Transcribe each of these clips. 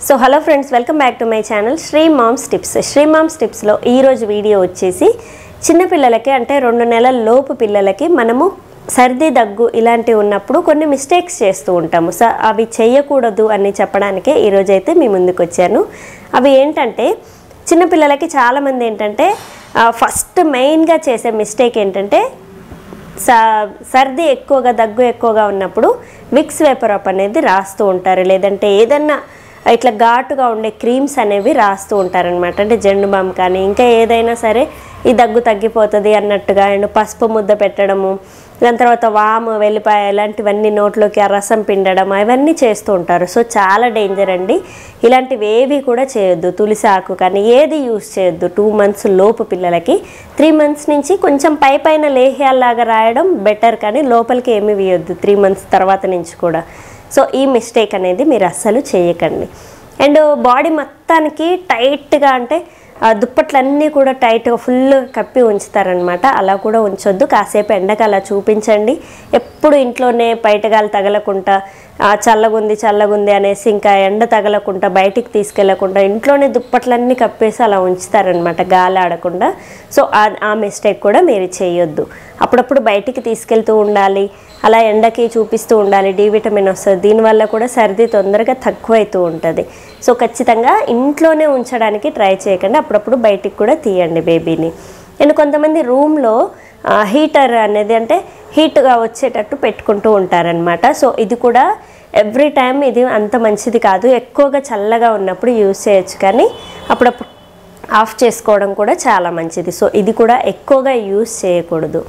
So hello friends, welcome back to my channel Sri moms tips. Sri moms టిప్స్లో ఈరోజు video వచ్చేసి చిన్నపిల్లలకి అంటే 2 నెలల లోపు పిల్లలకి మనము సర్ది దగ్గు ఇలాంటివి ఉన్నప్పుడు కొన్ని మిస్టేక్స్ చేస్తూ ఉంటాము. సో అవి చేయకూడదు అని చెప్పడానికే ఈరోజైతే మీ ముందుకు వచ్చాను. అవి ఏంటంటే, చిన్నపిల్లలకి చాలామంది ఏంటంటే ఫస్ట్ మెయిన్గా చేసే మిస్టేక్ ఏంటంటే సర్ది ఎక్కువగా దగ్గు ఎక్కువగా ఉన్నప్పుడు విక్స్ వేపరప్ అనేది రాస్తూ ఉంటారు, లేదంటే ఏదన్నా ఇట్లా ఘాటుగా ఉండే క్రీమ్స్ అనేవి రాస్తూ ఉంటారనమాట. అంటే జెండు బామ్ కానీ ఇంకా ఏదైనా సరే ఈ దగ్గు తగ్గిపోతుంది అన్నట్టుగా. అండ్ పసుపు ముద్ద పెట్టడము, దాని తర్వాత వాము వెల్లిపాయ ఇలాంటివన్నీ నోట్లోకి ఆ రసం పిండడం అవన్నీ చేస్తూ ఉంటారు. సో చాలా డేంజర్ అండి, ఇలాంటివి ఏవి కూడా చేయొద్దు. తులసి ఆకు కానీ ఏది యూస్ చేయొద్దు 2 మంత్స్ లోపు పిల్లలకి. 3 మంత్స్ నుంచి కొంచెం పైన లేహ్యాల్లాగా రాయడం బెటర్, కానీ లోపలికి ఏమీ వేయొద్దు 3 మంత్స్ తర్వాత నుంచి కూడా. సో ఈ మిస్టేక్ అనేది మీరు అస్సలు చేయకండి. అండ్ బాడీ మొత్తానికి టైట్గా అంటే దుప్పట్లన్నీ కూడా టైట్గా ఫుల్ కప్పి ఉంచుతారనమాట. అలా కూడా ఉంచొద్దు. కాసేపు ఎండకు అలా చూపించండి. ఎప్పుడు ఇంట్లోనే బయటగాలి తగలకుండా చల్లగుంది అనేసి ఇంకా ఎండ తగలకుండా బయటికి తీసుకెళ్లకుండా ఇంట్లోనే దుప్పట్లన్నీ కప్పేసి అలా ఉంచుతారనమాట, గాలి ఆడకుండా. సో ఆ మిస్టేక్ కూడా మీరు చేయొద్దు. అప్పుడప్పుడు బయటికి తీసుకెళ్తూ ఉండాలి, అలా ఎండకి చూపిస్తూ ఉండాలి. డి విటమిన్ వస్తుంది, దీనివల్ల కూడా సర్ది తొందరగా తక్కువైతూ ఉంటుంది. సో ఖచ్చితంగా ఇంట్లోనే ఉంచడానికి ట్రై చేయకండి, అప్పుడప్పుడు బయటికి కూడా తీయండి బేబీని. అండ్ కొంతమంది రూమ్లో హీటర్ అనేది అంటే హీట్గా వచ్చేటట్టు పెట్టుకుంటూ ఉంటారనమాట. సో ఇది కూడా ఎవ్రీ టైం ఇది అంత మంచిది కాదు. ఎక్కువగా చల్లగా ఉన్నప్పుడు యూజ్ చేయొచ్చు, కానీ అప్పుడప్పుడు ఆఫ్ చేసుకోవడం కూడా చాలా మంచిది. సో ఇది కూడా ఎక్కువగా యూజ్ చేయకూడదు.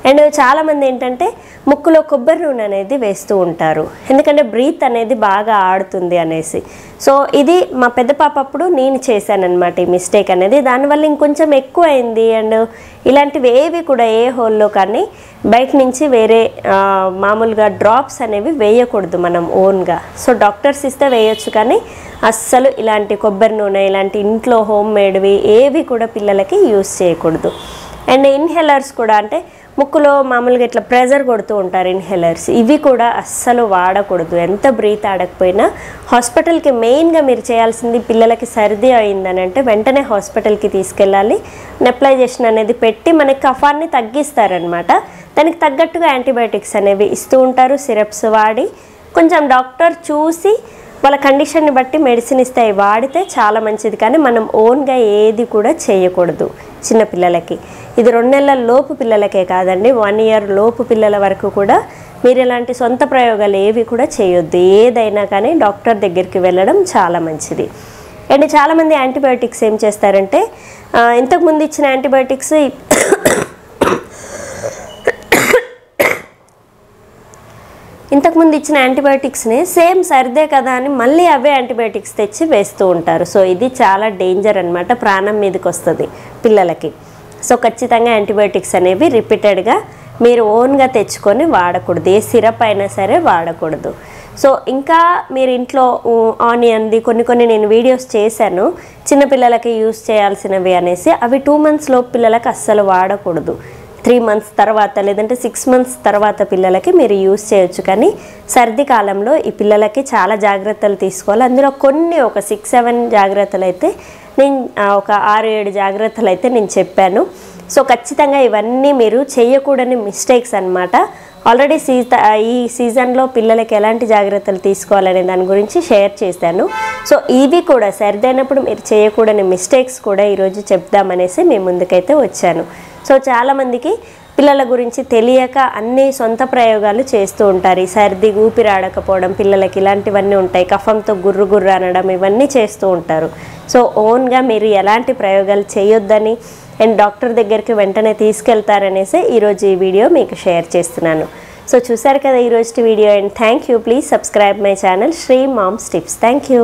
అండ్ చాలామంది ఏంటంటే ముక్కులో కొబ్బరి నూనె అనేది వేస్తూ ఉంటారు, ఎందుకంటే బ్రీత్ అనేది బాగా ఆడుతుంది అనేసి. సో ఇది మా పెద్ద పాప అప్పుడు నేను చేశానన్నమాట ఈ మిస్టేక్ అనేది. దానివల్ల ఇంకొంచెం ఎక్కువ అయింది. అండ్ ఇలాంటివి ఏవి కూడా ఏ హోల్లో కానీ బయట నుంచి వేరే మామూలుగా డ్రాప్స్ అనేవి వేయకూడదు మనం ఓన్గా. సో డాక్టర్స్ ఇస్తే వేయొచ్చు, కానీ అస్సలు ఇలాంటి కొబ్బరి నూనె ఇలాంటి ఇంట్లో హోమ్ మేడ్వి ఏవి కూడా పిల్లలకి యూస్ చేయకూడదు. అండ్ ఇన్హేలర్స్ కూడా అంటే ముక్కులో మామూలుగా ఇట్లా ప్రెజర్ కొడుతూ ఉంటారు ఇన్హేలర్స్, ఇవి కూడా అస్సలు వాడకూడదు. ఎంత బ్రీత్ ఆడకపోయినా హాస్పిటల్కి మెయిన్గా మీరు చేయాల్సింది, పిల్లలకి సర్ది అయిందని అంటే వెంటనే హాస్పిటల్కి తీసుకెళ్ళాలి. నెప్లైజేషన్ అనేది పెట్టి మనకి కఫాన్ని తగ్గిస్తారనమాట. దానికి తగ్గట్టుగా యాంటీబయాటిక్స్ అనేవి ఇస్తూ ఉంటారు, సిరప్స్ వాడి కొంచెం డాక్టర్ చూసి వాళ్ళ కండిషన్ని బట్టి మెడిసిన్ ఇస్తే వాడితే చాలా మంచిది. కానీ మనం ఓన్గా ఏది కూడా చేయకూడదు చిన్నపిల్లలకి. ఇది 2 నెలల లోపు పిల్లలకే కాదండి, 1 ఇయర్ లోపు పిల్లల వరకు కూడా మీరు ఇలాంటి సొంత ప్రయోగాలు ఏవి కూడా చేయొద్దు. ఏదైనా కానీ డాక్టర్ దగ్గరికి వెళ్ళడం చాలా మంచిది. అండ్ చాలామంది యాంటీబయాటిక్స్ ఏం చేస్తారంటే ఇంతకుముందు ఇచ్చిన యాంటీబయాటిక్స్ యాంటీబయాటిక్స్ని సేమ్ సర్దే కదా అని మళ్ళీ అవే యాంటీబయాటిక్స్ తెచ్చి వేస్తూ ఉంటారు. సో ఇది చాలా డేంజర్ అనమాట, ప్రాణం మీదకి వస్తుంది పిల్లలకి. సో ఖచ్చితంగా యాంటీబయాటిక్స్ అనేవి రిపీటెడ్గా మీరు ఓన్గా తెచ్చుకొని వాడకూడదు, ఏ సిరప్ అయినా సరే వాడకూడదు. సో ఇంకా మీరు ఇంట్లో ఆనియన్ది కొన్ని నేను వీడియోస్ చేశాను చిన్నపిల్లలకి యూస్ చేయాల్సినవి అనేసి. అవి 2 మంత్స్ లోపు పిల్లలకి అస్సలు వాడకూడదు. 3 మంత్స్ తర్వాత లేదంటే 6 మంత్స్ తర్వాత పిల్లలకి మీరు యూస్ చేయొచ్చు, కానీ సర్ది కాలంలో ఈ పిల్లలకి చాలా జాగ్రత్తలు తీసుకోవాలి. అందులో కొన్ని ఒక 6-7 జాగ్రత్తలు అయితే నేను ఒక 6-7 జాగ్రత్తలు అయితే నేను చెప్పాను. సో ఖచ్చితంగా ఇవన్నీ మీరు చేయకూడని మిస్టేక్స్ అనమాట. ఆల్రెడీ ఈ సీజన్లో పిల్లలకి ఎలాంటి జాగ్రత్తలు తీసుకోవాలనే దాని గురించి షేర్ చేశాను. సో ఇవి కూడా సరిదైనప్పుడు మీరు చేయకూడని మిస్టేక్స్ కూడా ఈరోజు చెప్దామనేసి మీ ముందుకైతే వచ్చాను. సో చాలామందికి పిల్లల గురించి తెలియక అన్ని సొంత ప్రయోగాలు చేస్తూ ఉంటారు. ఈ సర్ది ఊపిరాడకపోవడం పిల్లలకి ఇలాంటివన్నీ ఉంటాయి, కఫంతో గుర్రు అనడం ఇవన్నీ చేస్తూ ఉంటారు. సో ఓన్గా మీరు ఎలాంటి ప్రయోగాలు చేయొద్దని అండ్ డాక్టర్ దగ్గరికి వెంటనే తీసుకెళ్తారనేసి ఈరోజు ఈ వీడియో మీకు షేర్ చేస్తున్నాను. సో చూసారు కదా ఈరోజు video. And thank you. Please subscribe my channel Sri moms tips. Thank you.